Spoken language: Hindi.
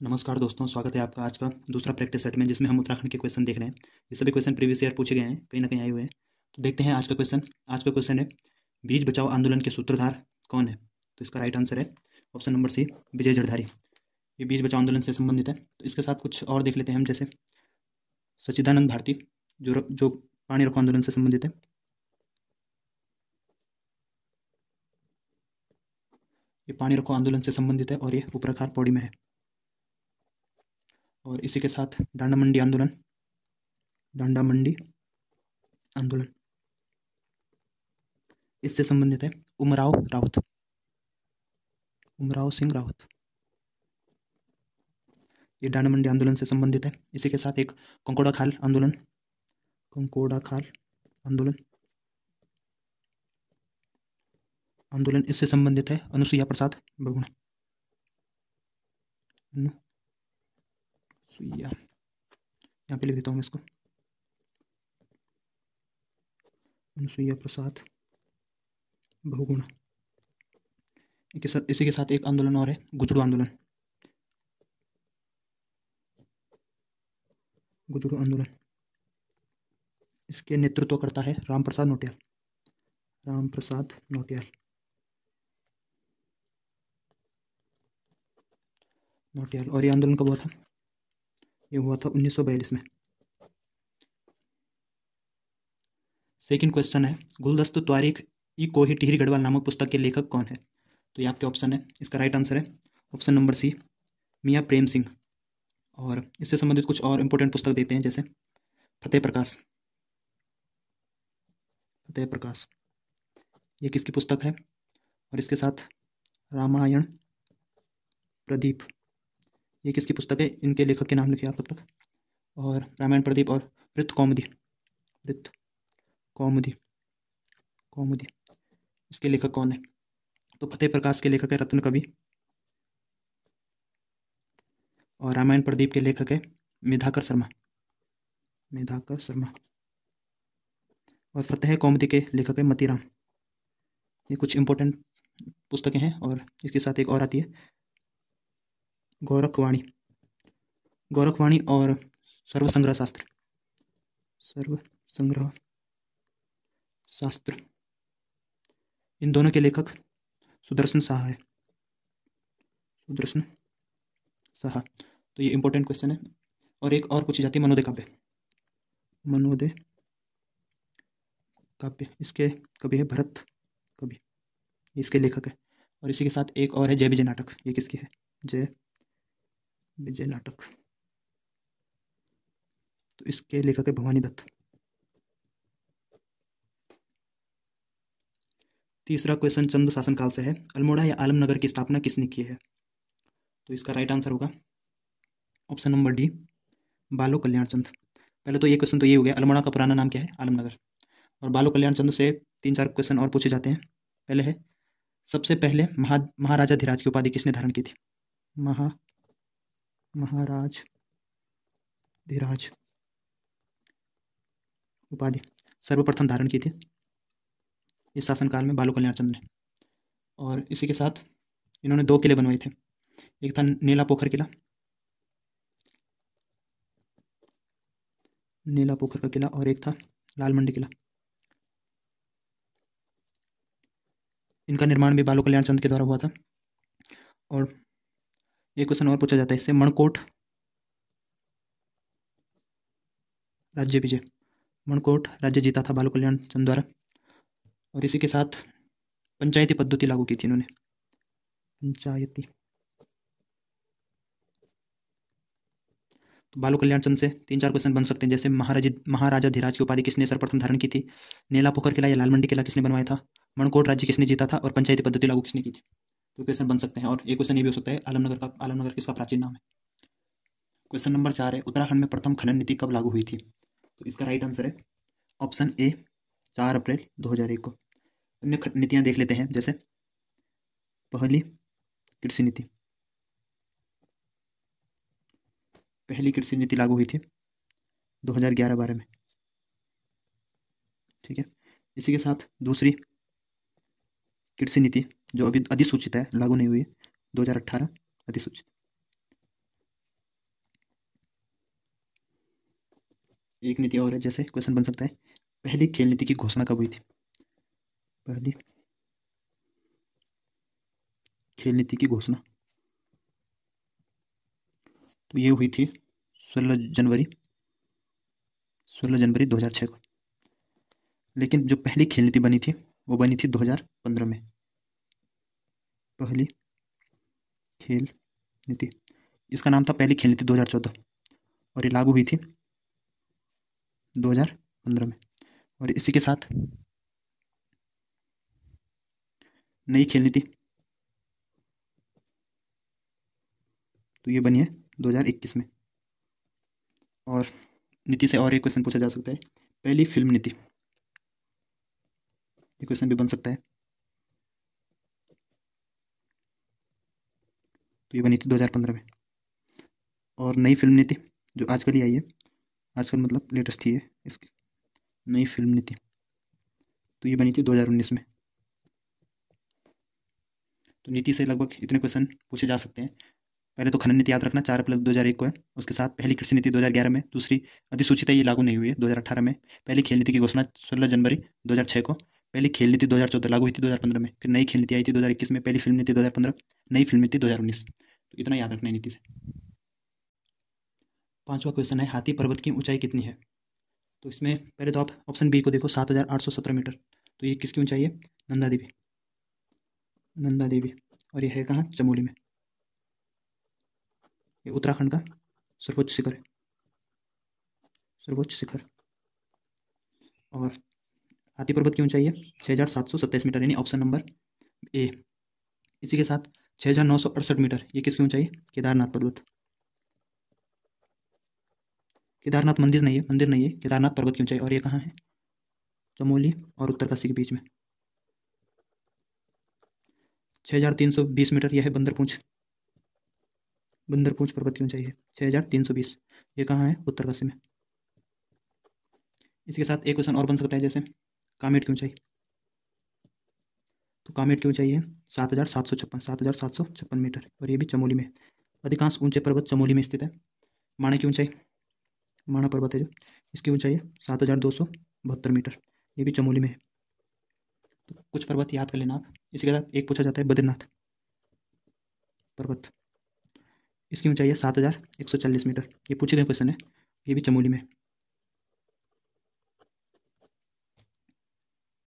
नमस्कार दोस्तों, स्वागत है आपका आज का दूसरा प्रैक्टिस सेट में, जिसमें हम उत्तराखंड के क्वेश्चन देख रहे हैं। ये सभी क्वेश्चन प्रीवियस ईयर पूछे गए हैं, कहीं ना कहीं आए हुए हैं। तो देखते हैं आज का क्वेश्चन। आज का क्वेश्चन है, बीज बचाओ आंदोलन के सूत्रधार कौन है? तो इसका राइट आंसर है ऑप्शन नंबर सी, विजय जड़धारी। ये बीज बचाओ आंदोलन से संबंधित है। तो इसके साथ कुछ और देख लेते हैं हम, जैसे सच्चिदानंद भारती, जो पानी रखो आंदोलन से संबंधित है। ये पानी रखो आंदोलन से संबंधित है और ये उपरखार पौड़ी में है। और इसी के साथ डांडा मंडी आंदोलन, डांडा मंडी आंदोलन इससे संबंधित है उमराव राउत, उमराव सिंह राउत। ये डांडा मंडी आंदोलन से संबंधित है। इसी के साथ एक कंकोड़ा खाल आंदोलन, कंकोड़ा खाल आंदोलन आंदोलन इससे संबंधित है अनुसुईया प्रसाद बहुगुणा, अनुसुईया, यहाँ पे लिख देता हूँ मैं इसको, अनुसुईया प्रसाद बहुगुणा। इसी के साथ एक आंदोलन और है गुजरू आंदोलन, गुजरू आंदोलन। इसके नेतृत्व करता है राम प्रसाद नौटियाल, राम प्रसाद नौटियाल, नौटियाल। और ये आंदोलन कब हुआ था? ये हुआ था 1942 में। सेकंड क्वेश्चन है, गुलदस्त त्वारीख ई कोही टिहरी गढ़वाल नामक पुस्तक के लेखक कौन है? तो ये आपके ऑप्शन है। इसका राइट आंसर है ऑप्शन नंबर सी, मियाँ प्रेम सिंह। और इससे संबंधित कुछ और इम्पोर्टेंट पुस्तक देते हैं, जैसे फतेह प्रकाश, फतेह प्रकाश ये किसकी पुस्तक है? और इसके साथ रामायण प्रदीप, ये किसकी पुस्तक है? इनके लेखक के नाम लिखिए आप तब तक। और रामायण प्रदीप और वृत्त कौमुदी, वृत्त कौमुदी, कौमुदी इसके लेखक कौन है? तो फतेह प्रकाश के लेखक है रत्न कवि, और रामायण प्रदीप के लेखक है मेधाकर शर्मा, मेधाकर शर्मा। और फतेह कौमुदी के लेखक है मतीराम। ये कुछ इंपॉर्टेंट पुस्तकें हैं। और इसके साथ एक और आती है गौरखवाणी, गौरखवाणी और सर्व संग्रह शास्त्र, सर्व संग्रह शास्त्र। इन दोनों के लेखक सुदर्शन शाह है, सुदर्शन शाह। तो ये इंपॉर्टेंट क्वेश्चन है। और एक और पूछी जाती है मनोदय काव्य, मनोदय काव्य इसके कवि है भरत कवि, इसके लेखक है। और इसी के साथ एक और है जय विजय नाटक, ये किसकी है? जय विजय नाटक, तो इसके लेखक है भवानी दत्त। तीसरा क्वेश्चन चंद शासनकाल से है, अल्मोड़ा या आलमनगर की स्थापना किसने की है? तो इसका राइट आंसर होगा ऑप्शन नंबर डी, बालो कल्याण चंद। पहले तो ये क्वेश्चन तो ये हो गया, अल्मोड़ा का पुराना नाम क्या है? आलमनगर। और बालो कल्याण चंद से 3-4 क्वेश्चन और पूछे जाते हैं। पहले है, सबसे पहले महाराजा धीराज की उपाधि किसने धारण की थी? महाराज धीराज उपाधि सर्वप्रथम धारण की थी इस शासनकाल में बालो कल्याण चंद ने। और इसी के साथ इन्होंने 2 किले बनवाए थे, एक था नीला पोखर किला, नीला पोखर का किला, और एक था लाल मंडी किला। इनका निर्माण भी बालो कल्याण चंद के द्वारा हुआ था। और एक क्वेश्चन और पूछा जाता है इससे, मणकोट राज्य विजय, मणकोट राज्य जीता था बालो कल्याण चंद द्वारा। और इसी के साथ पंचायती पद्धति लागू की थी इन्होंने, पंचायती। तो बालो कल्याण चंद से 3-4 क्वेश्चन बन सकते हैं, जैसे महाराजा धीराज की उपाधि किसने सर्वप्रथम धारण की थी, नीला पोखर किला या लाल मंडी किला किसने बनवाया था, मणकोट राज्य किसने जीता था, और पंचायती पद्धति लागू किसने की थी। तो क्वेश्चन बन सकते हैं। और एक क्वेश्चन ये भी हो सकता है, आलमनगर किसका प्राचीन नाम है? क्वेश्चन नंबर 4 है, उत्तराखंड में प्रथम खनन नीति कब लागू हुई थी? तो इसका राइट आंसर है ऑप्शन ए, 4 अप्रैल 2001 को। अन्य नीतियां देख लेते हैं, जैसे पहली कृषि नीति, पहली कृषि नीति लागू हुई थी 2011-12 में, ठीक है। इसी के साथ दूसरी कृषि नीति जो अभी अधिसूचित है, लागू नहीं हुई है, 2018 अधिसूचित। एक नीति और है, जैसे क्वेश्चन बन सकता है पहली खेल नीति की घोषणा कब हुई थी। पहली खेल नीति की घोषणा तो ये हुई थी 16 जनवरी 2006 को। लेकिन जो पहली खेल नीति बनी थी वो बनी थी 2015 में। पहली खेल नीति, इसका नाम था पहली खेल नीति 2014 और ये लागू हुई थी 2015 में। और इसी के साथ नई खेल नीति तो ये बनी है 2021 में। और नीति से और एक क्वेश्चन पूछा जा सकता है, पहली फिल्म नीति, ये क्वेश्चन भी बन सकता है। तो ये बनी थी 2015 में। और नई फिल्म नीति जो आजकल ही आई है, आजकल मतलब लेटेस्ट ही है इसकी नई फिल्म नीति, तो ये बनी थी 2019 में। तो नीति से लगभग इतने क्वेश्चन पूछे जा सकते हैं। पहले तो खनन नीति याद रखना 4 अप्रैल 2001 को है। उसके साथ पहली कृषि नीति 2011 में, दूसरी अधिसूचित है, ये लागू नहीं हुई है 2018 में। पहली खेल नीति की घोषणा 16 जनवरी 2006 को। पहली खेल नीति 2014 लागू हुई थी 2015 में। फिर नई खेल नीति आई थी 2021 में। पहली फिल्म नीति 2015, नई फिल्म नीति 2019। तो इतना याद रखना है नीति से। पांचवा क्वेश्चन है हाथी पर्वत की ऊंचाई कितनी है। तो इसमें पहले तो आप ऑप्शन बी को देखो, 7,817 मीटर। तो ये किसकी ऊंचाई है, नंदा देवी, नंदा देवी। और ये है कहाँ, चमोली में। ये उत्तराखंड का सर्वोच्च शिखर है, सर्वोच्च शिखर। और हाथी पर्वत की ऊंचाई है 6,727 मीटर, यानी ऑप्शन नंबर ए। इसी के साथ 6,968 मीटर, ये किसकी ऊंचाई है, केदारनाथ पर्वत। केदारनाथ मंदिर नहीं है, मंदिर नहीं है, केदारनाथ पर्वत की ऊंचाई। और ये कहाँ है, चमोली और उत्तरकाशी के बीच में। 6,320 मीटर, यह है बंदरपूंछ, बंदरपूंछ पर्वत की ऊंचाई है 6,320। ये कहाँ है, उत्तरकाशी में। इसके साथ एक क्वेश्चन और बन सकता है, जैसे कामेट की ऊंचाई। तो कामेट की ऊंचाई है 7,756 मीटर, और ये भी चमोली में। अधिकांश ऊंचे पर्वत चमोली में स्थित है। माणे की ऊंचाई, माणा पर्वत है जो, इसकी ऊंचाई है 7,272 मीटर, ये भी चमोली में है। तो कुछ पर्वत याद कर लेना आप। इसके साथ एक पूछा जाता है बद्रीनाथ पर्वत, इसकी ऊंचाई है 7,140 मीटर, ये पूछे गए क्वेश्चन है, ये भी चमोली में है।